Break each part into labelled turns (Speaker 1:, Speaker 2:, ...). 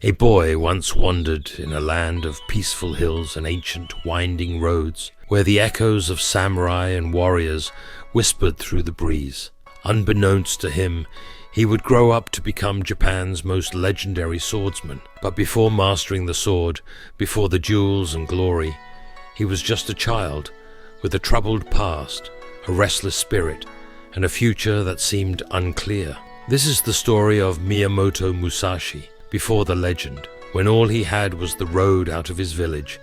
Speaker 1: A boy once wandered in a land of peaceful hills and ancient winding roads, where the echoes of samurai and warriors whispered through the breeze. Unbeknownst to him, he would grow up to become Japan's most legendary swordsman. But before mastering the sword, before the jewels and glory, he was just a child with a troubled past, a restless spirit, and a future that seemed unclear. This is the story of Miyamoto Musashi, before the legend, when all he had was the road out of his village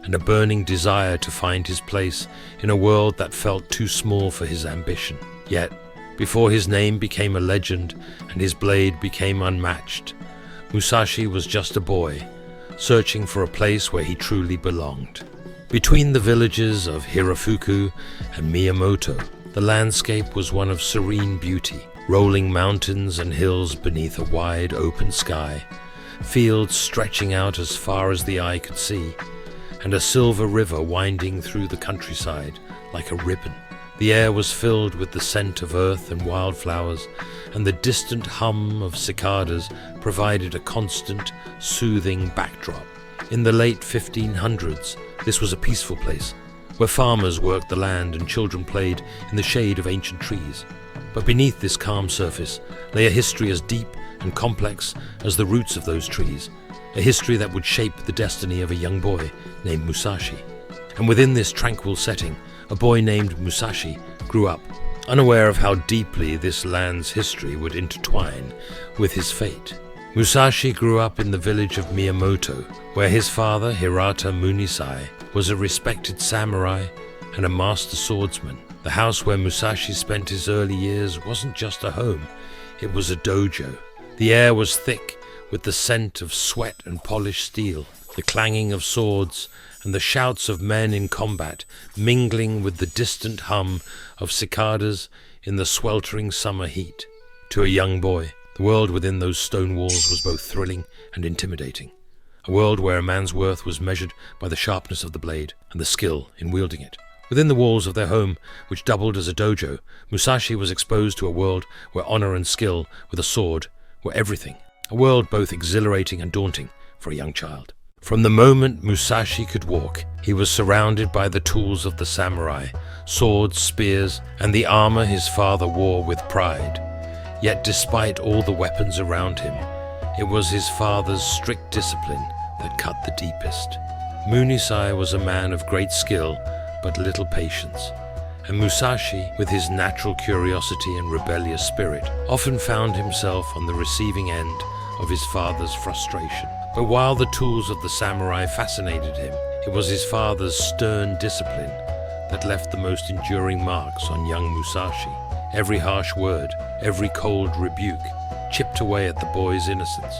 Speaker 1: and a burning desire to find his place in a world that felt too small for his ambition. Yet, before his name became a legend and his blade became unmatched, Musashi was just a boy, searching for a place where he truly belonged. Between the villages of Hirafuku and Miyamoto, the landscape was one of serene beauty. Rolling mountains and hills beneath a wide open sky, fields stretching out as far as the eye could see, and a silver river winding through the countryside like a ribbon. The air was filled with the scent of earth and wildflowers, and the distant hum of cicadas provided a constant, soothing backdrop. In the late 1500s, this was a peaceful place, where farmers worked the land and children played in the shade of ancient trees. But beneath this calm surface lay a history as deep and complex as the roots of those trees, a history that would shape the destiny of a young boy named Musashi. And within this tranquil setting, a boy named Musashi grew up, unaware of how deeply this land's history would intertwine with his fate. Musashi grew up in the village of Miyamoto, where his father, Hirata Munisai, was a respected samurai and a master swordsman. The house where Musashi spent his early years wasn't just a home, it was a dojo. The air was thick with the scent of sweat and polished steel, the clanging of swords and the shouts of men in combat mingling with the distant hum of cicadas in the sweltering summer heat. To a young boy, the world within those stone walls was both thrilling and intimidating. A world where a man's worth was measured by the sharpness of the blade and the skill in wielding it. Within the walls of their home, which doubled as a dojo, Musashi was exposed to a world where honor and skill with a sword were everything. A world both exhilarating and daunting for a young child. From the moment Musashi could walk, he was surrounded by the tools of the samurai, swords, spears, and the armor his father wore with pride. Yet despite all the weapons around him, it was his father's strict discipline that cut the deepest. Munisai was a man of great skill, but little patience, and Musashi, with his natural curiosity and rebellious spirit, often found himself on the receiving end of his father's frustration. But while the tools of the samurai fascinated him, it was his father's stern discipline that left the most enduring marks on young Musashi. Every harsh word, every cold rebuke, chipped away at the boy's innocence,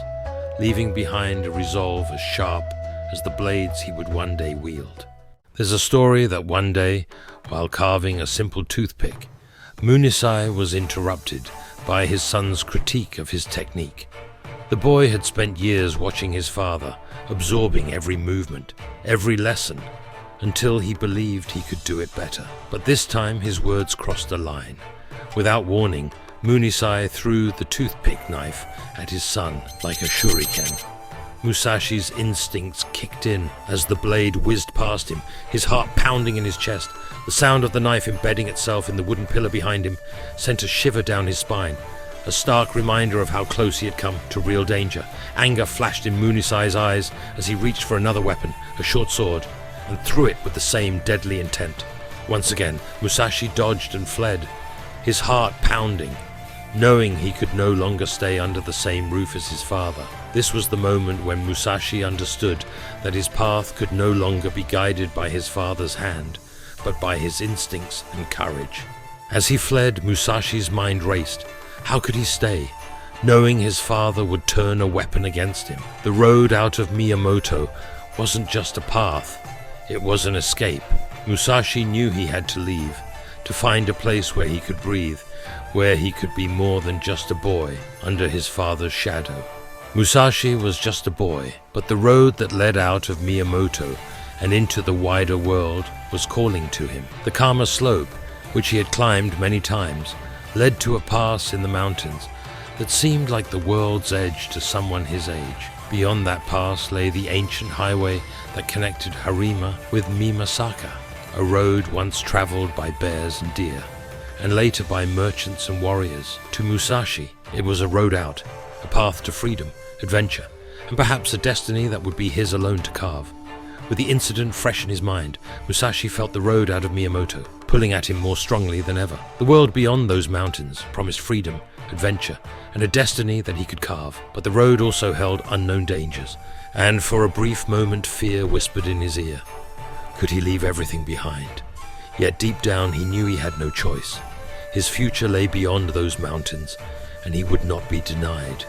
Speaker 1: leaving behind a resolve as sharp as the blades he would one day wield. There's a story that one day, while carving a simple toothpick, Munisai was interrupted by his son's critique of his technique. The boy had spent years watching his father, absorbing every movement, every lesson, until he believed he could do it better. But this time his words crossed a line. Without warning, Munisai threw the toothpick knife at his son like a shuriken. Musashi's instincts kicked in as the blade whizzed past him, his heart pounding in his chest. The sound of the knife embedding itself in the wooden pillar behind him sent a shiver down his spine, a stark reminder of how close he had come to real danger. Anger flashed in Munisai's eyes as he reached for another weapon, a short sword, and threw it with the same deadly intent. Once again, Musashi dodged and fled, his heart pounding, knowing he could no longer stay under the same roof as his father. This was the moment when Musashi understood that his path could no longer be guided by his father's hand, but by his instincts and courage. As he fled, Musashi's mind raced. How could he stay, knowing his father would turn a weapon against him? The road out of Miyamoto wasn't just a path, it was an escape. Musashi knew he had to leave, to find a place where he could breathe, where he could be more than just a boy under his father's shadow. Musashi was just a boy, but the road that led out of Miyamoto and into the wider world was calling to him. The calmer slope, which he had climbed many times, led to a pass in the mountains that seemed like the world's edge to someone his age. Beyond that pass lay the ancient highway that connected Harima with Mimasaka, a road once traveled by bears and deer, and later by merchants and warriors. To Musashi, it was a road out, a path to freedom, adventure, and perhaps a destiny that would be his alone to carve. With the incident fresh in his mind, Musashi felt the road out of Miyamoto, pulling at him more strongly than ever. The world beyond those mountains promised freedom, adventure, and a destiny that he could carve. But the road also held unknown dangers, and for a brief moment fear whispered in his ear. Could he leave everything behind? Yet deep down he knew he had no choice. His future lay beyond those mountains, and he would not be denied.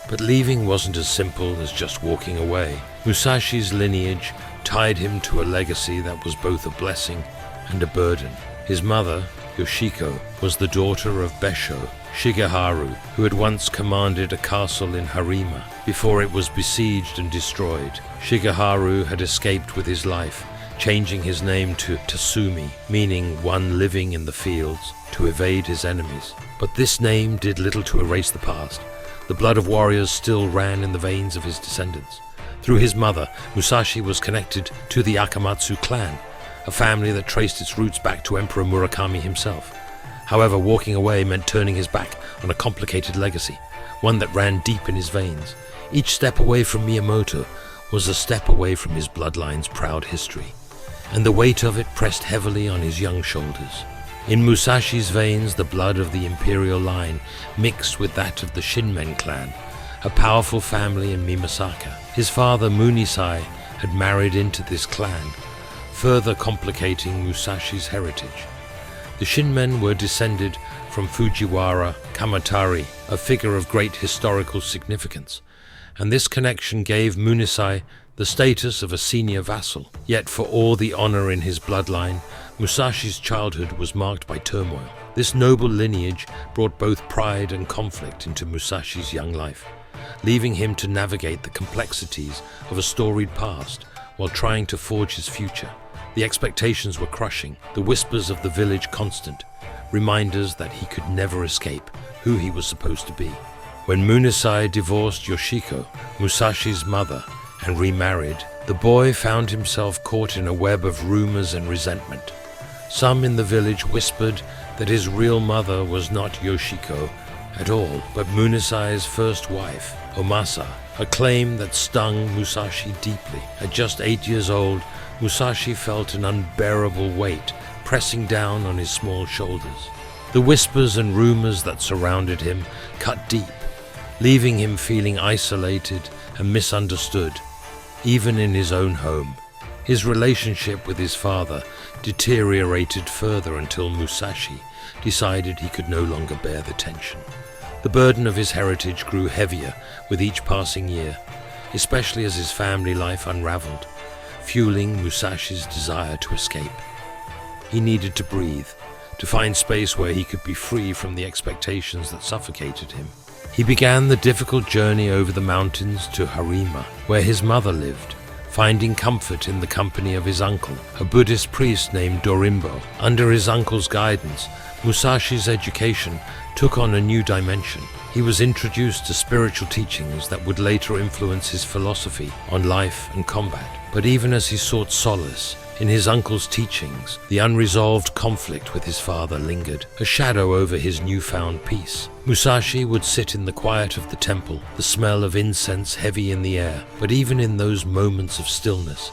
Speaker 1: But leaving wasn't as simple as just walking away. Musashi's lineage tied him to a legacy that was both a blessing and a burden. His mother, Yoshiko, was the daughter of Besho Shigeharu, who had once commanded a castle in Harima before it was besieged and destroyed. Shigeharu had escaped with his life, changing his name to Tasumi, meaning one living in the fields, to evade his enemies. But this name did little to erase the past. The blood of warriors still ran in the veins of his descendants. Through his mother, Musashi was connected to the Akamatsu clan, a family that traced its roots back to Emperor Murakami himself. However, walking away meant turning his back on a complicated legacy, one that ran deep in his veins. Each step away from Miyamoto was a step away from his bloodline's proud history, and the weight of it pressed heavily on his young shoulders. In Musashi's veins, the blood of the imperial line mixed with that of the Shinmen clan, a powerful family in Mimasaka. His father, Munisai, had married into this clan, further complicating Musashi's heritage. The Shinmen were descended from Fujiwara Kamatari, a figure of great historical significance, and this connection gave Munisai the status of a senior vassal. Yet for all the honor in his bloodline, Musashi's childhood was marked by turmoil. This noble lineage brought both pride and conflict into Musashi's young life, leaving him to navigate the complexities of a storied past while trying to forge his future. The expectations were crushing, the whispers of the village constant, reminders that he could never escape who he was supposed to be. When Munisai divorced Yoshiko, Musashi's mother, and remarried, the boy found himself caught in a web of rumors and resentment. Some in the village whispered that his real mother was not Yoshiko at all, but Munisai's first wife, Omasa, a claim that stung Musashi deeply. At just 8 years old, Musashi felt an unbearable weight pressing down on his small shoulders. The whispers and rumors that surrounded him cut deep, leaving him feeling isolated and misunderstood, even in his own home. His relationship with his father deteriorated further until Musashi decided he could no longer bear the tension. The burden of his heritage grew heavier with each passing year, especially as his family life unraveled, fueling Musashi's desire to escape. He needed to breathe, to find space where he could be free from the expectations that suffocated him. He began the difficult journey over the mountains to Harima, where his mother lived, finding comfort in the company of his uncle, a Buddhist priest named Dorimbo. Under his uncle's guidance, Musashi's education took on a new dimension. He was introduced to spiritual teachings that would later influence his philosophy on life and combat. But even as he sought solace in his uncle's teachings, the unresolved conflict with his father lingered, a shadow over his newfound peace. Musashi would sit in the quiet of the temple, the smell of incense heavy in the air, but even in those moments of stillness,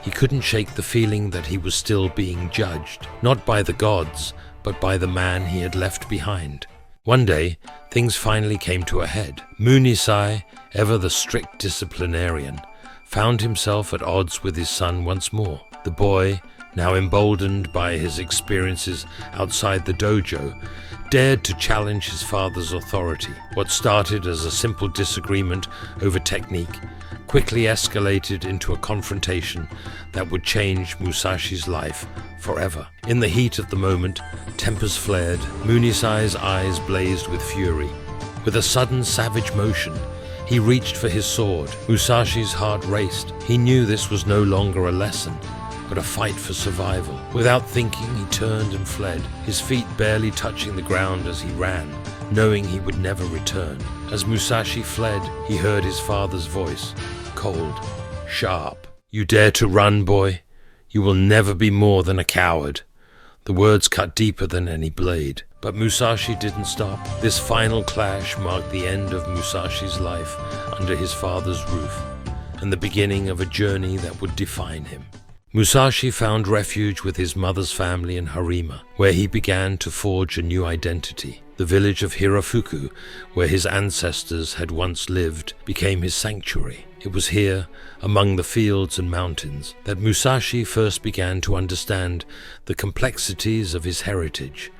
Speaker 1: he couldn't shake the feeling that he was still being judged, not by the gods, but by the man he had left behind. One day, things finally came to a head. Munisai, ever the strict disciplinarian, found himself at odds with his son once more. The boy, now emboldened by his experiences outside the dojo, dared to challenge his father's authority. What started as a simple disagreement over technique quickly escalated into a confrontation that would change Musashi's life forever. In the heat of the moment, tempers flared, Munisai's eyes blazed with fury. With a sudden savage motion, he reached for his sword. Musashi's heart raced. He knew this was no longer a lesson, but a fight for survival. Without thinking, he turned and fled, his feet barely touching the ground as he ran, knowing he would never return. As Musashi fled, he heard his father's voice, cold, sharp. "You dare to run, boy? You will never be more than a coward." The words cut deeper than any blade. But Musashi didn't stop. This final clash marked the end of Musashi's life under his father's roof, and the beginning of a journey that would define him. Musashi found refuge with his mother's family in Harima, where he began to forge a new identity. The village of Hirafuku, where his ancestors had once lived, became his sanctuary. It was here, among the fields and mountains, that Musashi first began to understand the complexities of his heritage.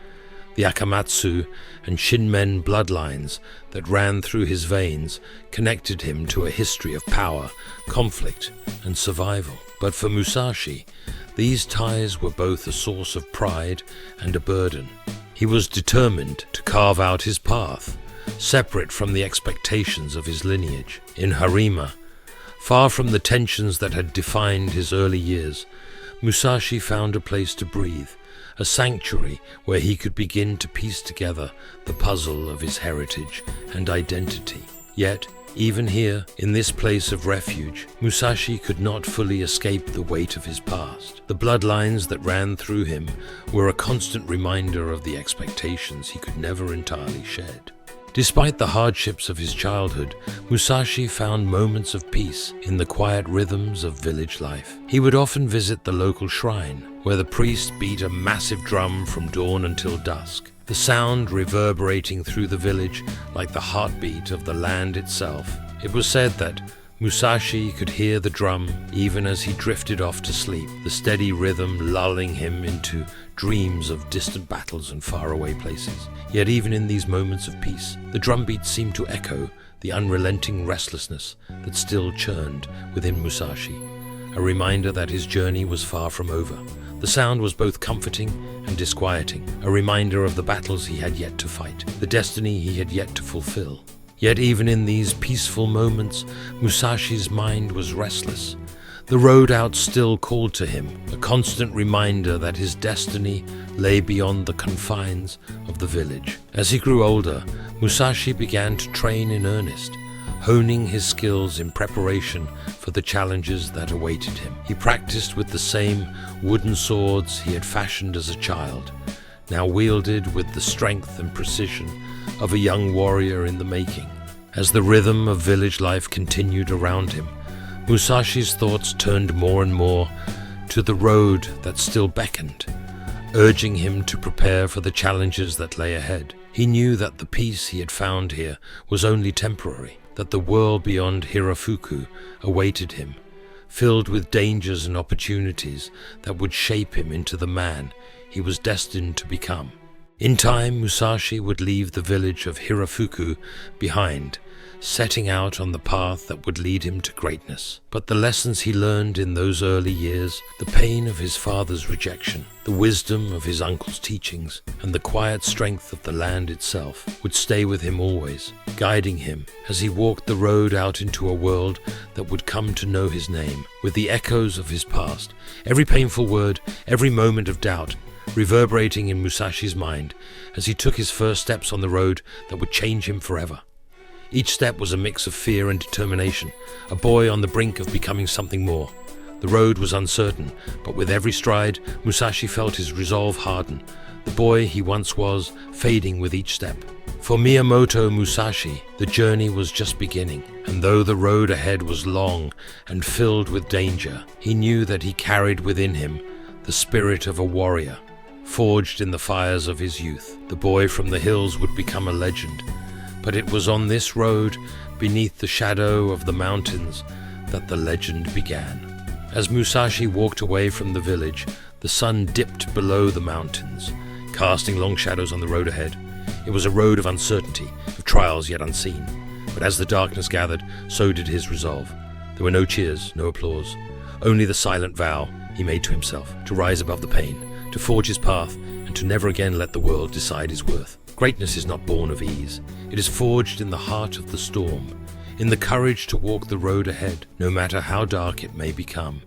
Speaker 1: The Akamatsu and Shinmen bloodlines that ran through his veins connected him to a history of power, conflict, and survival. But for Musashi, these ties were both a source of pride and a burden. He was determined to carve out his path, separate from the expectations of his lineage. In Harima, far from the tensions that had defined his early years, Musashi found a place to breathe, a sanctuary where he could begin to piece together the puzzle of his heritage and identity. Yet, even here, in this place of refuge, Musashi could not fully escape the weight of his past. The bloodlines that ran through him were a constant reminder of the expectations he could never entirely shed. Despite the hardships of his childhood, Musashi found moments of peace in the quiet rhythms of village life. He would often visit the local shrine, where the priest beat a massive drum from dawn until dusk, the sound reverberating through the village like the heartbeat of the land itself. It was said that Musashi could hear the drum even as he drifted off to sleep, the steady rhythm lulling him into dreams of distant battles and faraway places. Yet even in these moments of peace, the drumbeat seemed to echo the unrelenting restlessness that still churned within Musashi, a reminder that his journey was far from over. The sound was both comforting and disquieting, a reminder of the battles he had yet to fight, the destiny he had yet to fulfill. Yet even in these peaceful moments, Musashi's mind was restless. The road out still called to him, a constant reminder that his destiny lay beyond the confines of the village. As he grew older, Musashi began to train in earnest, honing his skills in preparation for the challenges that awaited him. He practiced with the same wooden swords he had fashioned as a child, now wielded with the strength and precision of a young warrior in the making. As the rhythm of village life continued around him, Musashi's thoughts turned more and more to the road that still beckoned, urging him to prepare for the challenges that lay ahead. He knew that the peace he had found here was only temporary, that the world beyond Hirafuku awaited him, filled with dangers and opportunities that would shape him into the man he was destined to become. In time, Musashi would leave the village of Hirafuku behind, setting out on the path that would lead him to greatness. But the lessons he learned in those early years, the pain of his father's rejection, the wisdom of his uncle's teachings, and the quiet strength of the land itself would stay with him always, guiding him as he walked the road out into a world that would come to know his name, with the echoes of his past, every painful word, every moment of doubt, reverberating in Musashi's mind as he took his first steps on the road that would change him forever. Each step was a mix of fear and determination, a boy on the brink of becoming something more. The road was uncertain, but with every stride, Musashi felt his resolve harden, the boy he once was fading with each step. For Miyamoto Musashi, the journey was just beginning, and though the road ahead was long and filled with danger, he knew that he carried within him the spirit of a warrior, forged in the fires of his youth. The boy from the hills would become a legend, but it was on this road, beneath the shadow of the mountains, that the legend began. As Musashi walked away from the village, the sun dipped below the mountains, casting long shadows on the road ahead. It was a road of uncertainty, of trials yet unseen. But as the darkness gathered, so did his resolve. There were no cheers, no applause, only the silent vow he made to himself, to rise above the pain, to forge his path, and to never again let the world decide his worth. Greatness is not born of ease. It is forged in the heart of the storm, in the courage to walk the road ahead, no matter how dark it may become.